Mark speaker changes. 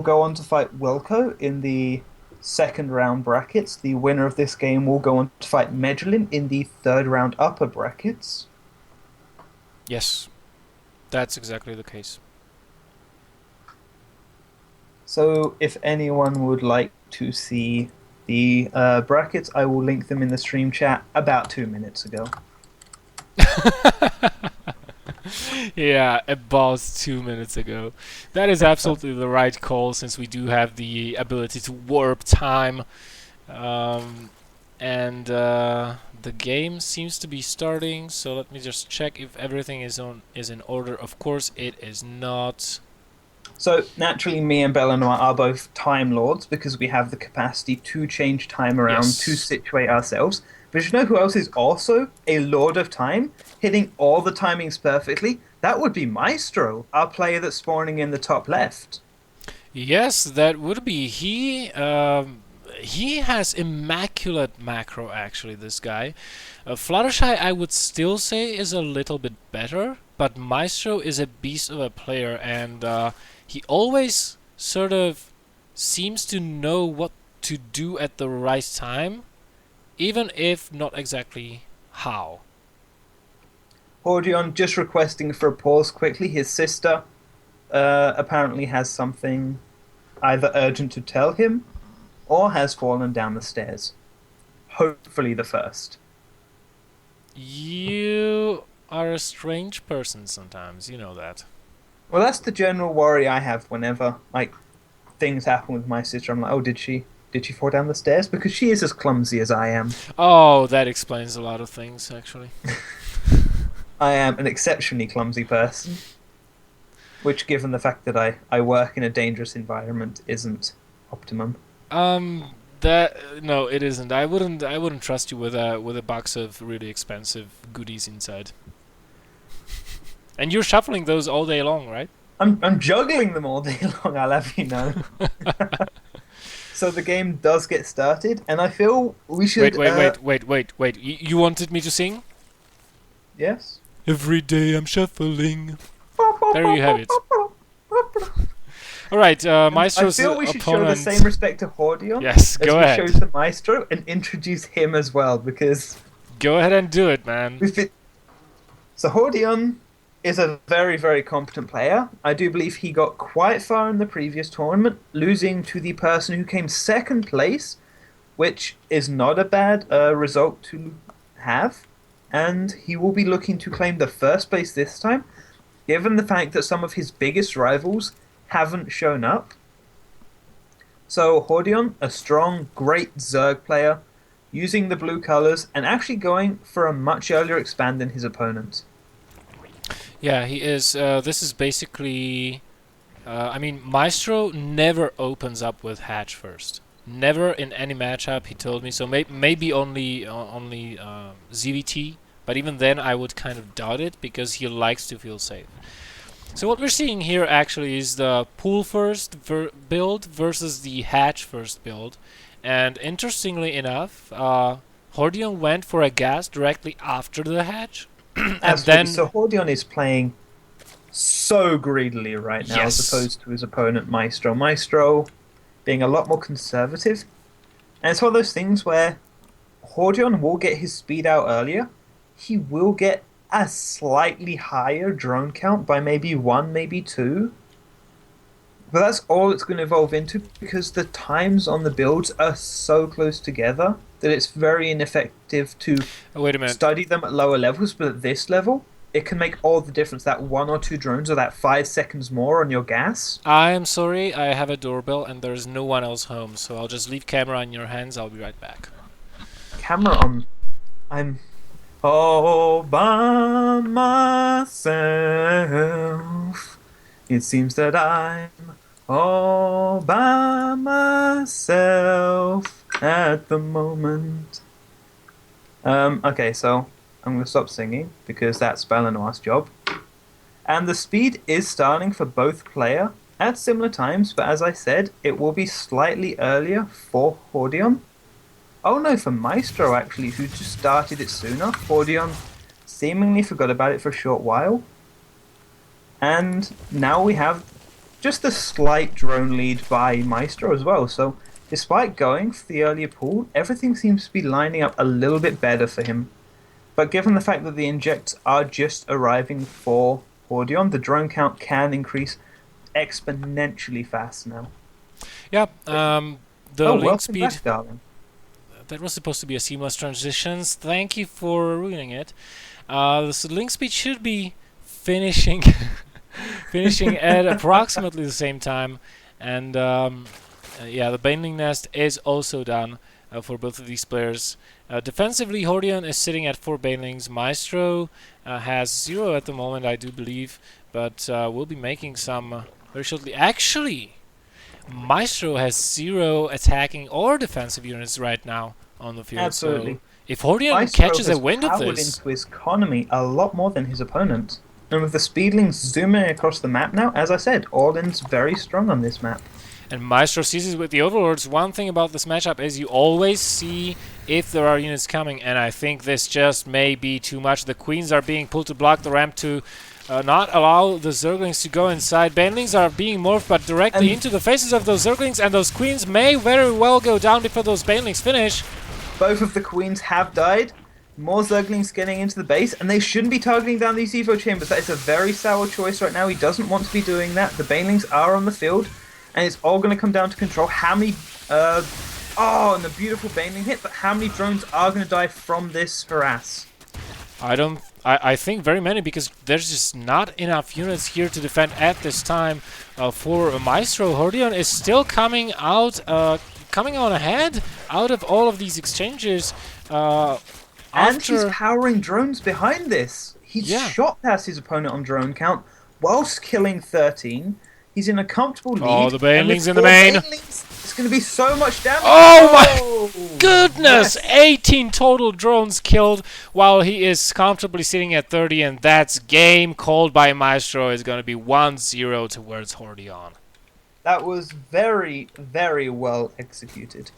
Speaker 1: go on to fight Wilco in the second round brackets. The winner of this game will go on to fight Medellin in the third round upper brackets.
Speaker 2: Yes, that's exactly the case.
Speaker 1: So, if anyone would like to see the brackets, I will link them in the stream chat about 2 minutes ago.
Speaker 2: Yeah, about 2 minutes ago. That is absolutely the right call, since we do have the ability to warp time. Um, and the game seems to be starting, so let me just check if everything is in order. Of course, it is not.
Speaker 1: So, naturally, me and BelleNOiR are both Time Lords because we have the capacity to change time around to
Speaker 2: Yes.
Speaker 1: situate ourselves. But you know who else is also a Lord of Time, hitting all the timings perfectly? That would be Maestro, our player that's spawning in the top left.
Speaker 2: Yes, that would be he. He has immaculate macro, actually, this guy. Fluttershy, I would still say, is a little bit better, but Maestro is a beast of a player, and he always sort of seems to know what to do at the right time, even if not exactly how.
Speaker 1: Hordeon just requesting for a pause quickly. His sister apparently has something either urgent to tell him or has fallen down the stairs. Hopefully the first.
Speaker 2: You are a strange person sometimes, you know that.
Speaker 1: Well, that's the general worry I have whenever things happen with my sister. I'm like, oh, did she fall down the stairs? Because she is as clumsy as I am.
Speaker 2: Oh, that explains a lot of things, actually.
Speaker 1: I am an exceptionally clumsy person, which, given the fact that I work in a dangerous environment, isn't optimum.
Speaker 2: That no, it isn't. I wouldn't trust you with a box of really expensive goodies inside. And you're shuffling those all day long, right?
Speaker 1: I'm juggling them all day long, I'll have you know. So the game does get started, and I feel we
Speaker 2: Wait,
Speaker 1: should.
Speaker 2: wait, wait, wait, wait, wait. You wanted me to sing?
Speaker 1: Yes.
Speaker 2: Every day I'm shuffling. There you have it. All right,
Speaker 1: I
Speaker 2: Maestro's
Speaker 1: feel we should show the
Speaker 2: opponent.
Speaker 1: same respect to Hordeon
Speaker 2: Yes,
Speaker 1: as
Speaker 2: go
Speaker 1: we show
Speaker 2: ahead.
Speaker 1: to Maestro and introduce him as well because
Speaker 2: Go ahead and do it, man.
Speaker 1: we fit. So Hordeon is a very, very competent player. I do believe he got quite far in the previous tournament, losing to the person who came second place, which is not a bad result to have. And he will be looking to claim the first place this time, given the fact that some of his biggest rivals haven't shown up. So Hordeon, a strong, great Zerg player, using the blue colors and actually going for a much earlier expand than his opponent.
Speaker 2: Yeah, he is. This is basically. I mean, Maestro never opens up with Hatch first. Never in any matchup. He told me so. Maybe only ZVT, but even then, I would kind of doubt it because he likes to feel safe. So what we're seeing here actually is the pool first build versus the Hatch first build, and interestingly enough, Hordeon went for a gas directly after the Hatch, and
Speaker 1: Absolutely.
Speaker 2: then
Speaker 1: So Hordeon is playing so greedily right now as
Speaker 2: yes.
Speaker 1: opposed to his opponent Maestro. Maestro being a lot more conservative. And it's one of those things where Hordeon will get his speed out earlier. He will get a slightly higher drone count by maybe one, maybe two. But that's all it's going to evolve into because the times on the builds are so close together that it's very ineffective to
Speaker 2: Wait a minute.
Speaker 1: study them at lower levels, but at this level, it can make all the difference. That one or two drones or that 5 seconds more on your gas.
Speaker 2: I am sorry, I have a doorbell and there's no one else home, so I'll just leave camera in your hands. I'll be right back.
Speaker 1: Camera on. I'm all by myself. It seems that I'm all by myself at the moment. Okay, so I'm going to stop singing because that's BelleNOiR's job. And the speed is starting for both player at similar times, but as I said, it will be slightly earlier for Hordeon. Oh no, for Maestro actually, who just started it sooner. Hordeon seemingly forgot about it for a short while. And now we have just a slight drone lead by Maestro as well. So despite going for the earlier pull, everything seems to be lining up a little bit better for him. But given the fact that the injects are just arriving for Hordeon, the drone count can increase exponentially fast now.
Speaker 2: Yeah, the link
Speaker 1: welcome
Speaker 2: speed.
Speaker 1: back, darling.
Speaker 2: That was supposed to be a seamless transitions. Thank you for ruining it. So the link speed should be finishing finishing at approximately the same time, and yeah, the Baneling Nest is also done for both of these players. Defensively, Hordeon is sitting at 4 Banelings. Maestro has 0 at the moment, I do believe, but will be making some very shortly. Actually, Maestro has 0 attacking or defensive units right now on the field.
Speaker 1: Absolutely.
Speaker 2: So if Hordeon
Speaker 1: Maestro
Speaker 2: catches a wind of
Speaker 1: powered
Speaker 2: this,
Speaker 1: into his economy a lot more than his opponent. And with the speedlings zooming across the map now, as I said, Orlin's very strong on this map.
Speaker 2: and Maestro sees it with the Overlords, one thing about this matchup is you always see if there are units coming, and I think this just may be too much. The Queens are being pulled to block the ramp to not allow the Zerglings to go inside. Banelings are being morphed, but directly into the faces of those Zerglings, and those Queens may very well go down before those Banelings finish.
Speaker 1: Both of the Queens have died. More Zerglings getting into the base, and they shouldn't be targeting down these Evo chambers. That is a very sour choice right now. He doesn't want to be doing that. The Banelings are on the field, and it's all going to come down to control. How many... and the beautiful Baneling hit, but how many drones are going to die from this harass?
Speaker 2: I think very many, because there's just not enough units here to defend at this time for Maestro. Hordeon is still coming out, coming on ahead out of all of these exchanges.
Speaker 1: And he's powering drones behind this. He's shot past his opponent on drone count whilst killing 13. He's in a comfortable lead.
Speaker 2: Oh, the Banelings in the main.
Speaker 1: It's going to be so much damage.
Speaker 2: Oh my goodness! Yes. 18 total drones killed while he is comfortably sitting at 30, and that's game called by Maestro. Is going to be 1-0 towards Hordeon.
Speaker 1: That was very, very well executed.